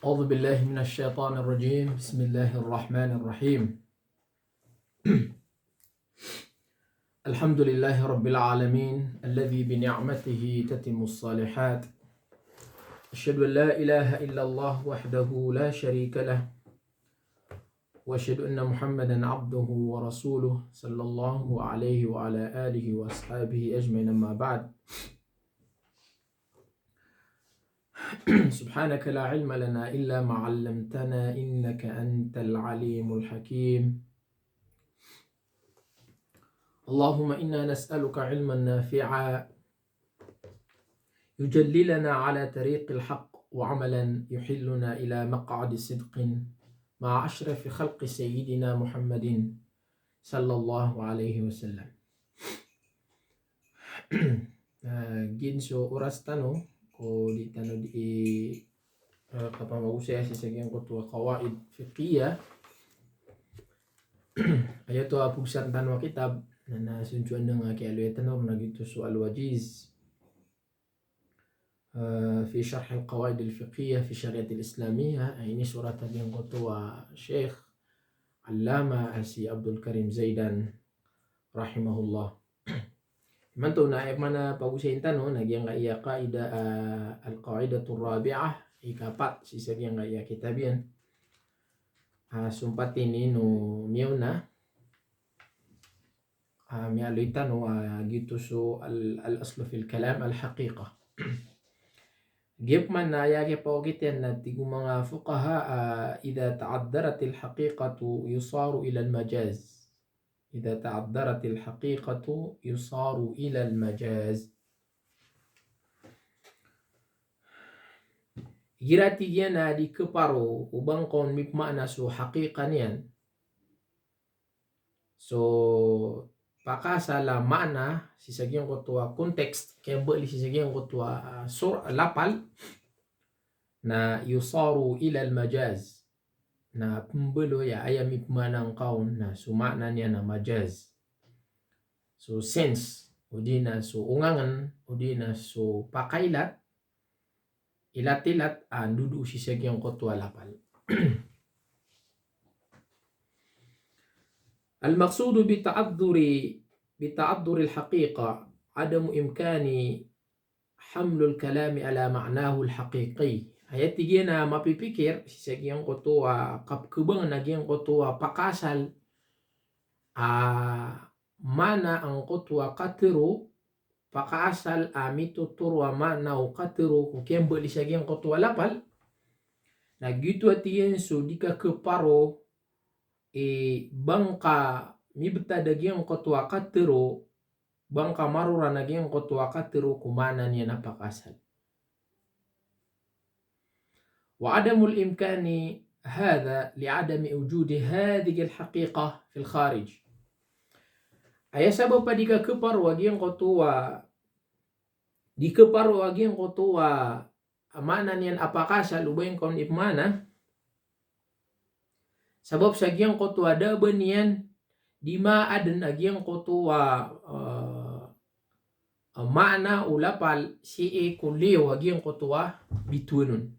أعوذ بالله من الشيطان الرجيم. بسم الله الرحمن الرحيم. الحمد لله رب العالمين الذي بنعمته تتم الصالحات. أشهد أن لا إله إلا الله وحده لا شريك له، وأشهد أن محمدا عبده ورسوله صلى الله عليه وعلى آله وأصحابه أجمعين. أما بعد، سبحانك لا علم لنا إلا ما علمتنا إنك أنت العليم الحكيم. اللهم إنا نسألك علما نافعا يجللنا على طريق الحق، وعملا يحلنا إلى مقعد صدق مع أشرف خلق سيدنا محمد صلى الله عليه وسلم. Ginso oras tano ko di tano di kapamagusaya si sagyang ko tuwa kawaid fiqhiyah ayato apugsan tanwa kitab na nasunjuan ng kialuetan or nagito so al-wajiz في شرح القواعد الفقهية في الشريعة الإسلامية. ini surat yang ketua Syekh Allama Asi Abdul Karim Zaidan rahimahullah. Manto na mana pagusahin tano nagyang iya qaida al-qaidatur rabi'ah ikapat si sagyang iya kitabian sumpat ini no miuna mialuitan no gitu so al-aslu fil kalam al-haqiqah. Gip man na yagi paugitin na tigu mga fuqaha idha ta'addarat al-haqiqatu yusaru ila al-majaz. إذا تعذرت الحقيقة يصار إلى المجاز. Girati yana di keparo ubang kon mip makna so haqiqa niyan. So pakasala makna sisagyang ko tua konteks kaya bali sisagyang ko tua sur lapal na yusaru ila al-majaz. Na pembelo ya ayam ipmanang kaun na sumakna niya na majaz. So sense udi na so ungangan udi na so pakailat ilat-ilat dudu si sagyang kotwa lapal. المقصود بتعذر الحقيقة عدم إمكان حمل الكلام على معناه الحقيقي. Ayat tiga na mapipikir sisagyang kotoa kapkubang nagyang kotoa pakasal mana ang kotoa katero pakasal mituturwa mana o katero kukembali sisagyang kotoa lapal na gitu atiyan so di ka keparo bangka mibta dagyang kotoa katero bangka marura nagyang kotoa katero kumana niya na pakasal. وعدم الإمكان هذا لعدم وجود هذه الحقيقة في الخارج. Ay sabab pa di ka kepar wagyang kotua di kepar wagyang kotua mana niyan apakasal ubayin kon ipmana sabab sagyang kotua da benian di ma aden agyang kotua mana ulapal si kulio wagyang kotua bitunon.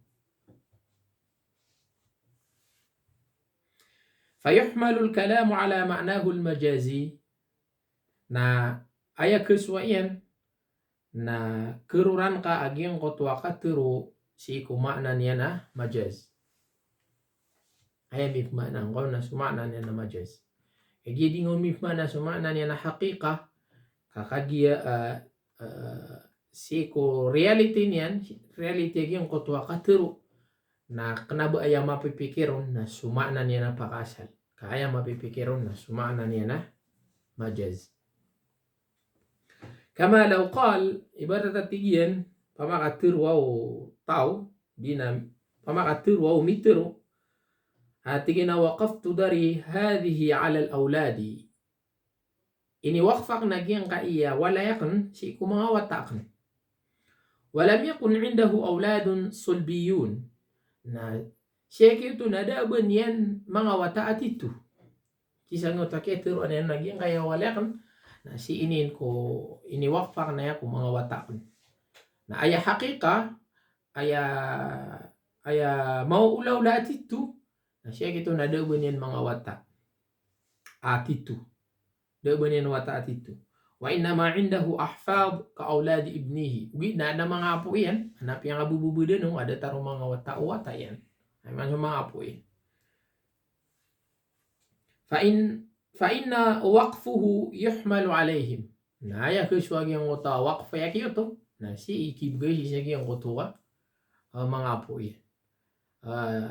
فيحمل الكلام على معناه المجازي na aya kesuaian na keruran ka agyang kotwa katero si kumakna niya na majaz. Aya mipmana ko na sumakna niya na majaz. Egi dingo mipmana sumakna niya na haqiqa kakagia si ko reality niyan reality agyang kotwa katero na kenapa aya mapipikiron na sumakna niya na pakasal. Kaya mapipikiron na sumakna niya na majaz. Kama law qal ibarat atigian pamakatir wow tao dina pamakatir wow mitero atigina waqaftu dari hadhihi ala al-awladi. Ini waqfak nagyang kaiya wala yakan si kumangawatakan. Walam yakun indahu awladun sulbiyun. Na siya kito na daban yan mga wataat ito. Kisang otaketero ano naging kaya wala kan na si inin ko iniwakfak na yan kung mga watakan. Na aya hakika aya aya mau ula-ula atitu na siya kito na daw banyan mga wata atitu daw banyan wata atitu wa innama indahu ahfad ka auladi ibnihi ugi na mga apo yan hanap yang abububudan no ada tarong mga wata yan ay mga apo yan fa inna waqfuhu yuhmalu alaihim na ya kuswag yang wata waqf ya kiyoto na si ikibgay siya yang kotua mga apo yan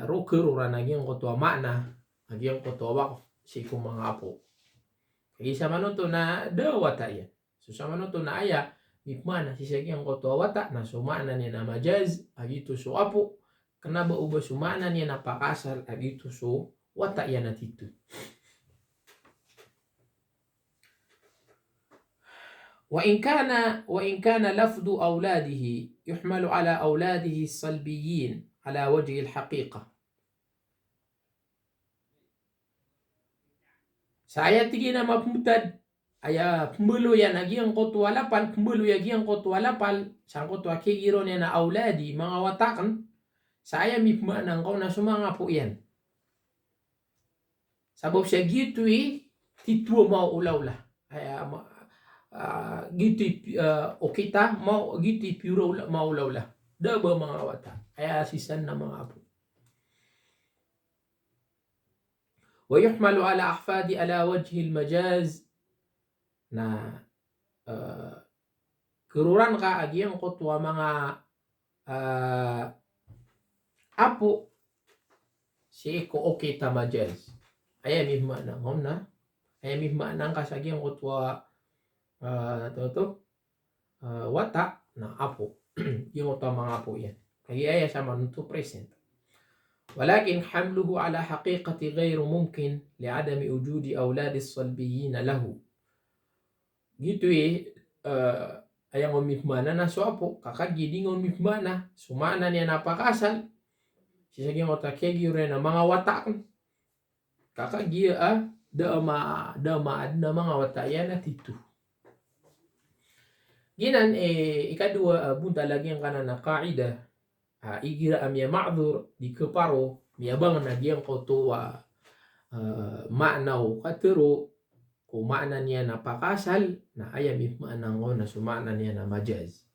roker orang lagi yang kotua makna lagi yang kotua waqf si ko mga apo kaya sa manoto na dawata yan so sa manoto na aya mikmana si siya yang kotua wata na sumana niya na majaz agito so apo kenapa ubah sumana niya na pakasal agito so wata yan at itu وإن كان لفظ أولاده يحمل على أولاده الصلبيين على وجه الحقيقة. Saya tigina mapmutad aya pembelu ya nagi ang kotu walapal pembelu ya gi ang kotu walapal sang kotu akigiro niya na auladi mga watakan saya mipma nang kau na sumanga po yan. Sabab siya gitu tituo mau ula-ula aya gitu o kita mau gitu puro mau ula daba mga wata ay asisan na mga apo wa yuhmalu ala ahfadi ala wajhi al-majaz na keruran ka agi ang kotwa mga apo si ko okay ta majaz ay mihma na ngomna ay mihma nang kasagi ang kotwa wata na apo yung utama apo yan kaya ya sama nito present ولكن حمله على حقيقة غير ممكن لعدم وجود أولاد الصلبيين له gitu ayang umipmana na so apo kakagiding umipmana sumana niya napakasal sisaging otakegi rin na mga watak kakagia dama na mga wata yan at ito ginan ikadua bunta lagi ang kanan na kaida igira amya ma'dhur di keparo miyabang na diyang kotoa ma'naw katero kung makna niya na pakasal na ayam ma'nang na sumakna niya na majaz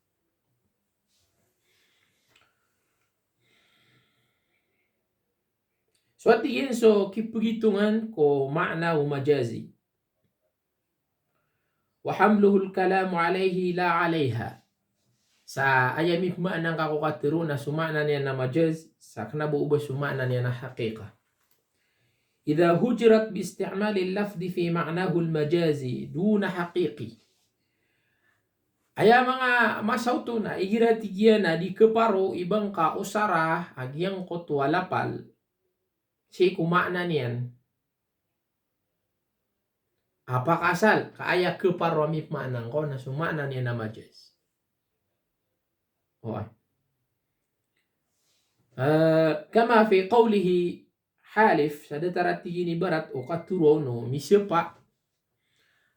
so at tigin so kipugitungan ko makna o majazi وحمله الكلام عليه لا عليها sa ayamif ma'nang kakukatiro na sumana niya na majaz sa knabuuba sumana niya na haqiqa idha hujrat bi isti'mal al-lafzi fi ma'nahu al-majazi duna haqiqi aya mga masauto na igiratigiya na di keparo ibang ka usara agyang kotwalapal si kumakna niyan apakasal kaaya keparo amif ma'nang ko na sumana niya na majaz كما في قوله حالف سادترات تجيني برات وقترونه مسيبا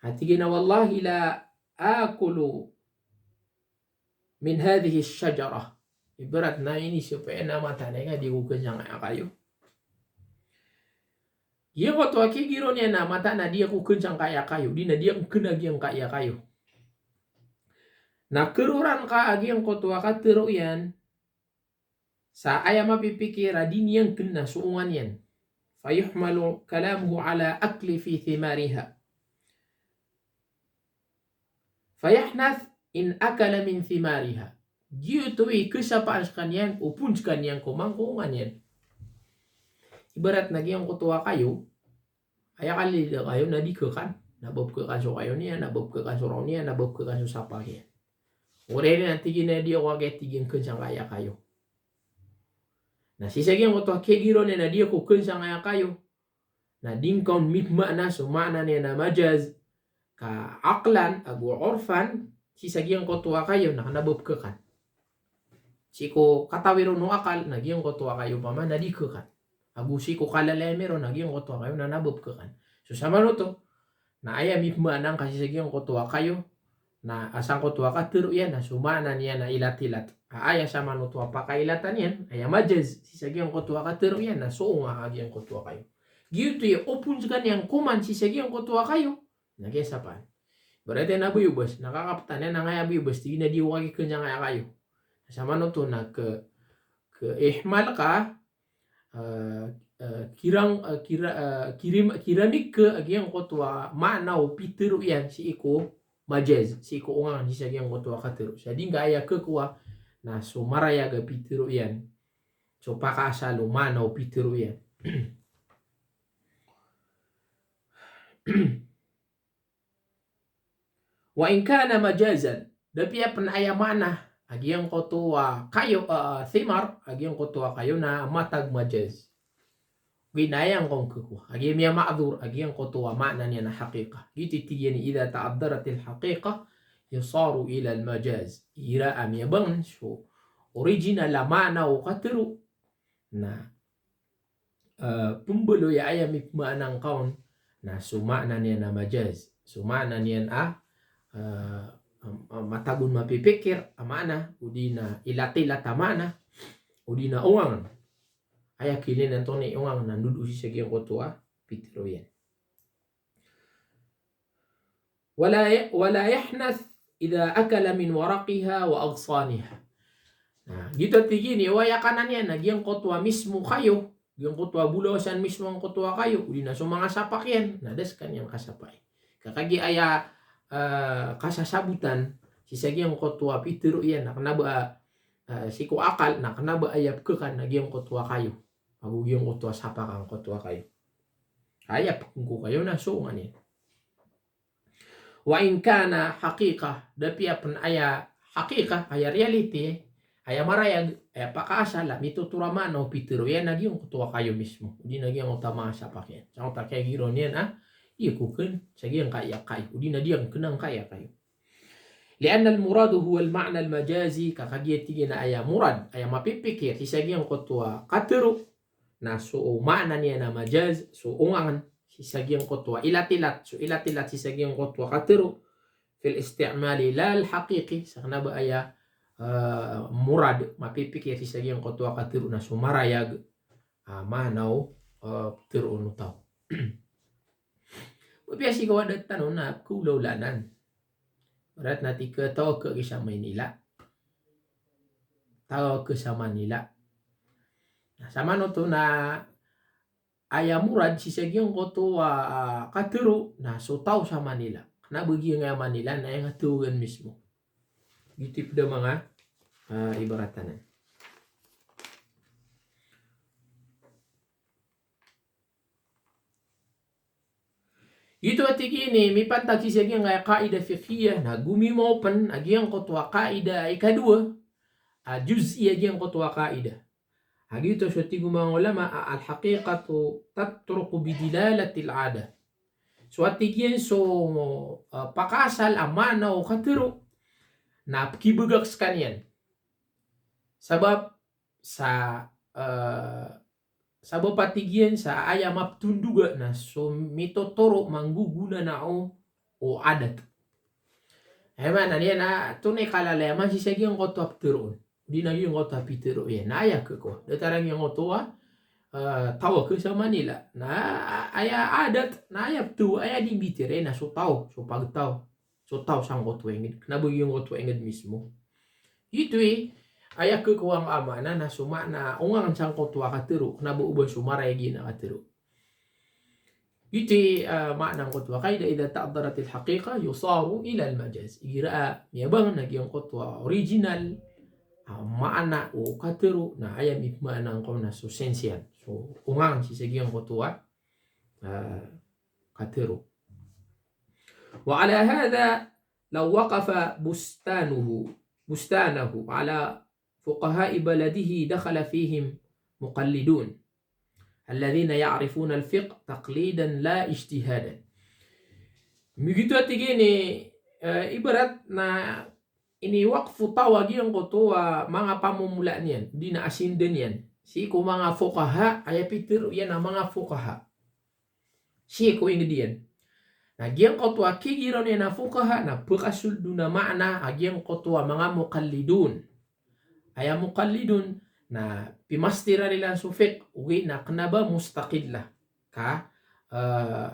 هتجينا والله لا آكل من هذه الشجرة برات نايني سيبا ما تانيغا دي وكجان akayo Yung koto akigiro niya na mata na dia kukencang kaya kayo di na dia kenagi ang kaya kayo na keruran ka agi ang koto akatero yan sa aya mapipikira din yang kena suungan yan fayuhmalu kalamuhu ala akli fi thimariha fayahnath in akala min thimariha gitu kesapaan sekalian upun sekalian kumangkungan yan ibarat nagi ang koto kayo aya kali kayo na di kekan nabab ke kaso kayo niya nabab ke kaso raw niya nabab ke kaso sapa niya ore nanti gina dia wage tigin kencang kaya kayo na sisagi ang koto kegiro na dia ko kencang kaya kayo na dingkaun mitma na sumana niya na majaz ka aklan agu orfan sisagi ang koto kayo na nabab ke kan siko katawiro no akal nagi ang koto kayo pa man na di kekan agu siko kalalemero nagi ang koto kayo na nabab ke kan so sama no to na aya mitma nang kasi sagi ang koto kayo na asang kotua katiru yan na sumana niya na ilatilat. Aya sama no tua pakailatan yan, aya majaz sisagi ang kotua katiru yan na suunga agi ang kotua kayo. Gitu ya opun sekan yang kuman sisagi ang kotua kayo. Nagesapan. Berarti nabuyubas, nakakaptan yan na ngaya buyubas, di na diwagi kanya ngaya kayo. Sama no to na ke ihmal ka kiramik ke agyang kotua manaw pitiru yan si iko majaz si iko ungang si agyang kotua katiru jadi nga aya ke kuwa na so maraya ga pitiru yan so pakasalo manaw pitiru yan wa in kana majazan dapi apan aya mana agyang kotua kayo thimar agyang kotua kayo na matag majaz ginayang kong kukuha. Agi miya ma'adhur, agi ang kotuwa ma'na niya na haqiqa. Gitu tigyan idha ta'addarat al-haqiqa, yusaru ila al-majaz. Ira miya bang so original la ma'na o katiru na pumbulo ya ayam ma'nang kaun na suma'na niya na majaz. Suma'na niya na matagun mapipikir, amana, udi na ilati-lata ma'na, udi na uwang. Aya kilin nanto ni ungang nandudu si sagi ang kotua pitiro yan. Wala yahnath idha akala min waraqiha wa agsaniha. Nah, gitu tigini waya kanan yan nagyang kotua mismo kayo, yung kotua bulosan mismo ang kotua kayo, udi na so mga sapak yan, nadas kanyang kasapay. Kakagi aya kasasabutan si sagi ang kotua pitiro yan, nakanaba siku akal nakanaba ayap ke kan nagyang kotua kayo. Yung kotua sapa kang kotua kayo. Ayap kung kayo na suungan yan. Wa in kana haqiqa dapi apan aya haqiqa aya reality aya marayag aya pakasala mituturama no pitiro yan nagyong kotua kayo mismo. Udi nagyang utama sapa yan. Sang ta kay giron yan ikuken sagyang kaya kayo. Udi na diyang kenang kaya kayo. لأن المراد هو المعنى المجازي كاكاجيتي na aya murad aya mapipikir si sagyang kotua katero na so makna niya na majaz so ungangan si sagyang kotua ilatilat so ilatilat si sagyang kotua katero fil istimali la al haqiqi sakna ba aya murad mapipikir si sagyang kotua katero na so marayag manaw tiro no taw biasi ko ada tanong na kulawlanan berat nanti ke tahu ke sa Manila tahu ke sa Manila. Nah, sama no to na aya murad si sagyang kotua katero na so tao sa Manila. Na bagi nga Manila na yung atugan mismo. Gitu pada mga ibaratan. Ito at ikini, may pantag si sagyang kaida fiqhiyah na gumimapan agyang kotua kaida ay kadua. Juz'i agyang kotua kaida. Hagito so tigo mga ulama al-haqiqatu tatruku bidilalatil ada. So atigyan so pakasal amana o katero na kibugaks kanyan. Sabab sa patigyan sa aya maptunduga na so mitotoro mangguguna na o adat. Eman niya na tunay kalalayaman si sagyang kotua pteroon. Di na yung kota pitero yan. Naya ke ko. Datarang yung kotua tawa ke sa Manila. Na aya adat. Na aya tu aya di bitire na so tao. So pagtaw. So tao sang kotua ingid. Knabo yung kotua ingid mismo. Ito aya ke ko ang ama na suma na ungang sang kotua katero. Knabo uban sumaray gina katero. Ito maknang kotua kaida idha ta'daratil haqiqa yusaru ila al-majaz. Igira miyabang nagyang kotua original maana o katero na ayam ikmaanang ko na so sensiyan. So ungang si sagyang kotua katero. Wa ala hadha law waqafa bustanahu ala fuqaha'i baladihi dakhala fihim muqallidun alladhina ya'rifuna al-fiqh taqlidan la ijtihadan. Begitu atigini ibarat na ini wakfu tawagi ang kotua mga pamumula niyan, di na asinden yan. Si ko mga fuqaha, ay pitiro yan ang mga fuqaha. Si ko ingediyan. Agyang kotwa kigiro ni na fukaha na pakasuldu na maana agyang kotwa mga mukallidun. Aya mukallidun na pimastira nila sa fiqh uwi na kanaba mustaqilla ka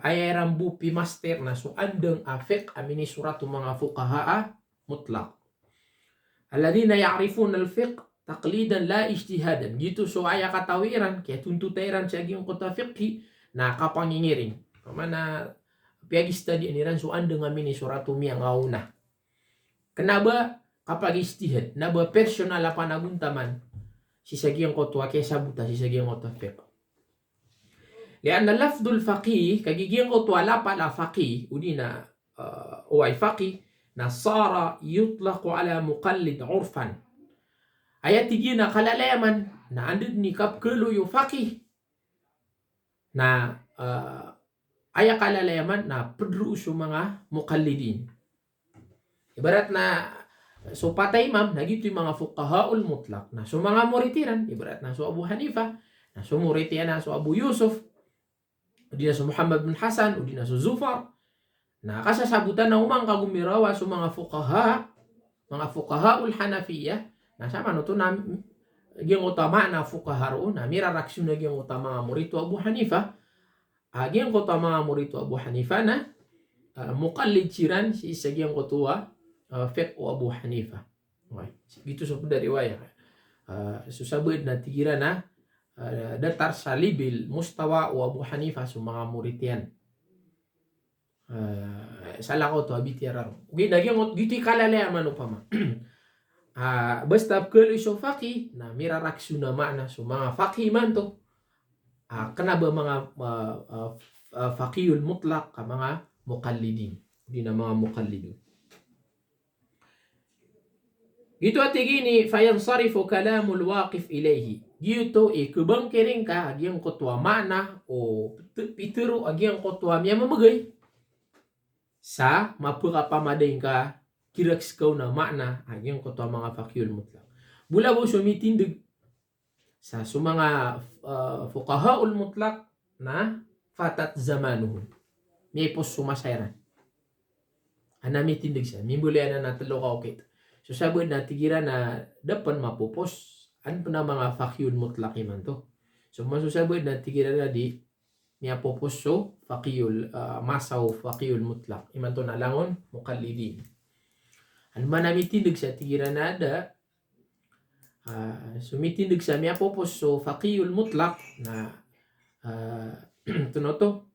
ay rambu pimaster na so andeng fiqh amini suratu mga fuqaha mutlaq. Alladhina ya'rifuna al-fiqh taqlidan la ijtihadan. Gitu so aya katawiran kaya tuntutairan sa agyang kota fiqhi na kapangingiring. Pamana piag-study iniran so andeng amini suratu miya ngauna. Kenapa kapag ijtihad naba personal apa naguntaman sisagyang kotwa kaysa buta sisagyang kota fiqh. Lianna lafdul faqih kagigyang kotwa la pala faqih udina ay faqih na sara yutlaqu ala muqallid urfan. Ayat tigina kalalayaman na andid ni kapkelo yu faqih na aya kalalayaman na pedru sa mga muqallidin. Ibarat na so patay imam na gito yung mga fuqahaul mutlaq na so mga muritiran ibarat na so Abu Hanifa na so muritian na so Abu Yusuf udi na so Muhammad bin Hasan udi na so Zufar na kasasabutan na umang kagumirawa so mga fuqahaul Hanafiyah na sama no to na gyang utama na fuqaha ro na miraraksyon na gyang utama mga murito Abu Hanifa gyang utama mga murito Abu Hanifa na muqallid siran si isagyang kutuwa fiqh o Abu Hanifa. Okay. Gitu sa punda riwayah. Susabad na tigira na datar sa libil mustawa o Abu Hanifa sa mga muritian. Salah ko to abitiararo. Okay, nagyang gitu kalalayaman upama. Basta kalo iso faqih na miraraksyo na mana so mga faqih man to. Kanaba mga faqihul mutlaq ka mga muqallidin. Di na mga muqallidin. Gitu ati gini fayansarifu kalamul waqif ilayhi. Gitu kubangkiring ka agyang kotwa mana o pituro agyang kotwa miya mamagay sa mapurapamadain ka kiraks kaw na makna agyang kotwa mga faqihul mutlaq. Bula bo sumitindig sa mga fuqahaul mutlaq na fatat zamanuhun. May pos sumasayran. Anamitindig siya. Mimbulian na natalo ka okay. So sabod na tigira na dapan mapupos ano na mga faqihul mutlaq man to. So masusabod na tigira na di niya popos so faqihul masaw faqihul mutlaq iman to nalangon muqallidin. Ano man namitindig sa tigira na ada sumitindig sa niya popos so faqihul mutlaq na tunoto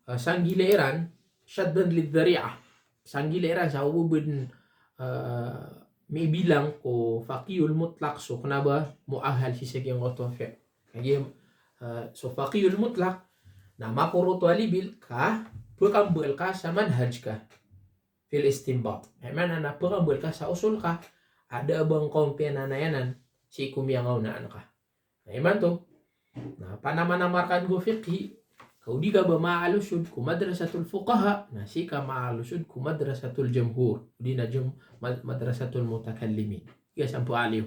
sanggileran syaddan lidhari'ah. Sanggileran sa ubud may bilang ko faqihul mutlaq so kunaba muahal si sagyang oto fiqh. Kaya so faqihul mutlaq na mapuruto alibil ka pagambal ka sa manhaj ka fil istinbat. Mana na pagambal ka sa usul ka ada bang kompiana na yanan si kumyangaw na ka. Iman to na panamanamarkan go fiqhi kau di ka ba maalusud ku madrasatul fuqaha na si ka maalusud ku madrasatul jamhur di na madrasatul mutakallimin. Iya sampu aliw.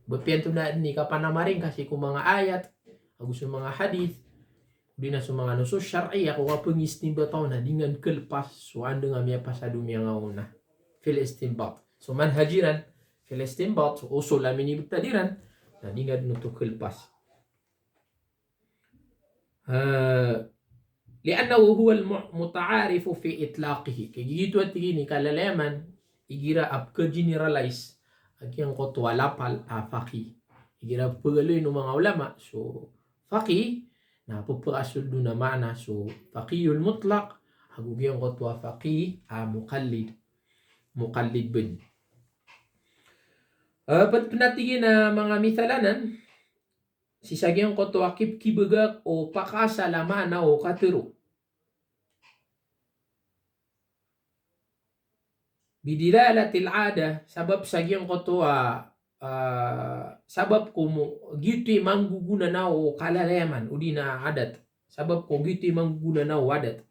Bepianto na ni ka panamaring kasi ku mga ayat agus mga hadith di na sa mga nusus syar'iyah ko kapag istinbataw na dengan kelpas so ando nga miya pasadu miya ngauna fil istinbat. So manhajiran fil istinbat so usul amin ibtadiran na dengan nuto kelpas. لأنه هو المتعارف في إطلاقه كي جيتو تيجيني كاللامان igira apka generalize agyang kotwa lapal faqih igira pagaloy ng mga ulama so faqih na pupaasul do na mana so faqihul mutlaq hagugyang kotwa faqih muqallid bin panatigin na mga mithalanan sisagyang kotwa kibagak o pakasalaman o katero bidilalatil ada sabab sagyang kotwa sabab ko gitu mangguguna na o kalalayaman o di na adat sabab ko gitu mangguguna na o adat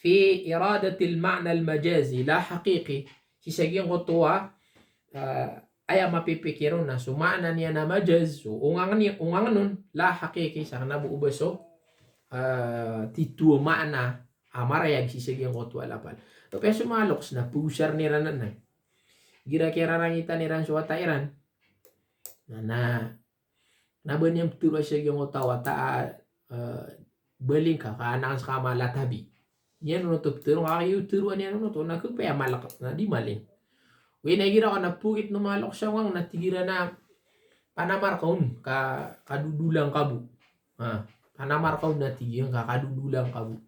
fi iradatil ma'na al majazi la haqiqi sisagyang kotwa aya mapipikiro na sumana niya na majaz so ungangan nun la haqiqi sa kanabuubaso tituo ma'na Amarayag sisagyan ko to alapal. To peso maloks na pusar ni ranan na. Gira-kira rangita ni ran suwata iran. Na nabanyam turo siya yung tawa ta baling ka kaanang sa kamalatabi. Yan no to turo kayo turuan yan no to nakupaya malak na di malin. Uy nagira ko na pugit no malok siya wang natigira na panamarkaon kadudulang kabu. Panamarkaon na tigyan kadudulang kabu.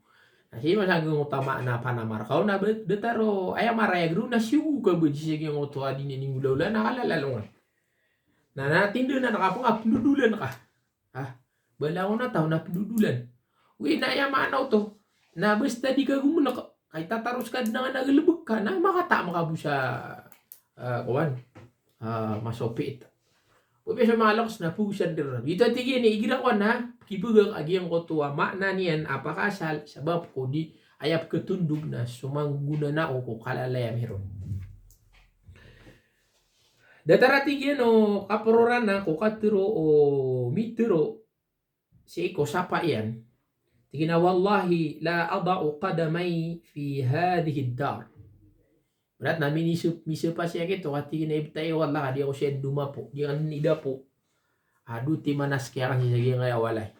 Kasi masagang utama na panamarkaw na detaro ay marayag ro na siyu ka ba siya yung oto adin ni mulawla nakalalong na natin doon na nakapang-uploadulan ka. Bala ko na tao na uploadulan. Uy na yamanaw to na basta di ka gumuna ka kahit tataros ka na nga nagalubog ka na makatama ka po sa masopit. Ubi sa malaks na pusan din rin. Ito tigin ni igira ko na kibugang agyang ko tuwa makna niyan apakasal sabab ko di ayap ketundug na sumangguna na o ko kalalaya meron. Datara tigin o kapuroran na ko katuro o mituro si ko sapa yan. Tigin na wallahi la ada'u qadamay fi hadhihi ad-dar. Berat na misa pa siya kito katigin na ibtay wala di ako siya dumapo. Di kan ida po. Adu ti manas kaya kasi sige nga walay.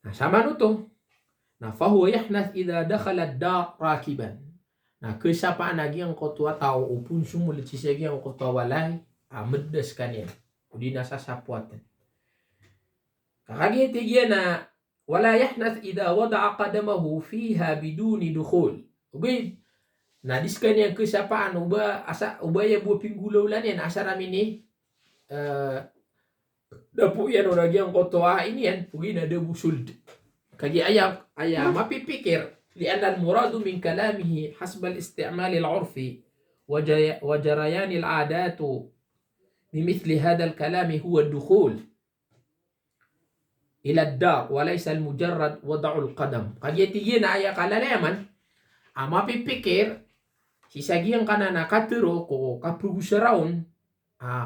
Nah, sama no to. Na fahuwa yahnath idha dakhala ad-dar rakiban. Na kesapaan lagi ang kotwa tao upun sumulit si sige ang kotwa walay. Meddes kanyan. Udi nasa sapuatan. Kakagiti na wala yahnath idha wada'a qadamahu fiha biduni dukhul. Ubid. Na diskan yang kesapaan uba ya buah pinggulaw lan yan asa ramin ni dapo yan o lagi ang kotwa ini yan ugi na de busul kagi ayam mapipikir lian al-muradu min kalamihi hasbal isti'mal al-'urfi wa jarayan al-'adat bimithli hadha al-kalam huwa ad-dukhul ila ad-dar wa laysa al-mujarrad wad'u al-qadam kagi tigin aya kalalaman mapipikir sisagi ang kanana katuro ko kapugusaraon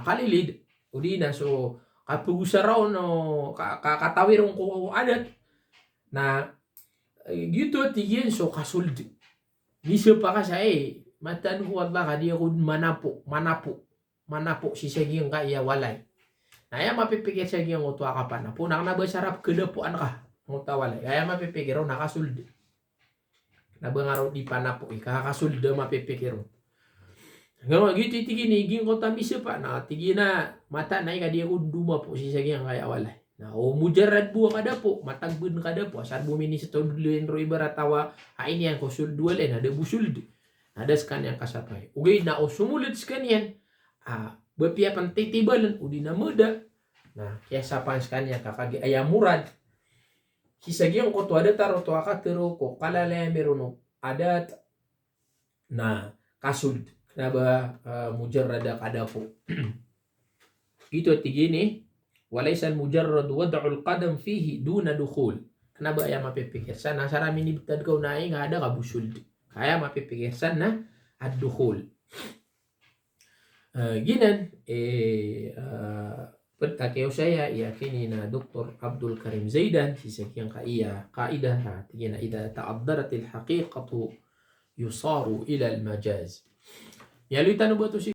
kalilid udina so kapugusaraon no kakatawirong ko adat na gitu tigin so kasuldi niso pa ka sa matan ko wala ka di ako manapo sisagi ang kaya walay na ya mapipikir sagi ang utwa ka pa na punang nabasarap kedapuan ka ngutawalay kaya mapipikir o nakasuldi nabangaraw di panapo ikakasulda mapipikiro. Ngayon gitu tigini iging ko tamis pa na tigina mata na ikadi ako duma po si sagyang kaya walay. Na o mujarrad buwa kada po matagbun kada po asar bumini sa todluin ro ibaratawa hain yan ko suldual ada busuldi. Ada skan yang kasapay. Ugay na o sumulit skan yan bepiapan titibalan udi na muda. Nah kaya sapan skan yan kakagi ayamurad. Sisagyang ko to ada taro to akatero ko kalalaya meron adat na kasud na ba mujarrada kada po. Ito tigini walaysa al-mujarrad wad'u al-qadam fihi duna dukhul. Kana ba ay mapipikir sana sarami ni bitad ko na nga ada kabusul. Kaya mapipikir sana ad-dukhul. Ginan Pagkakayo saya yakini na Dr. Abdul Karim Zaidan sisakyang kaidah tigina ida ta'addarat al-haqiqatu yusaru ila al-majaz. Yalutan ba to si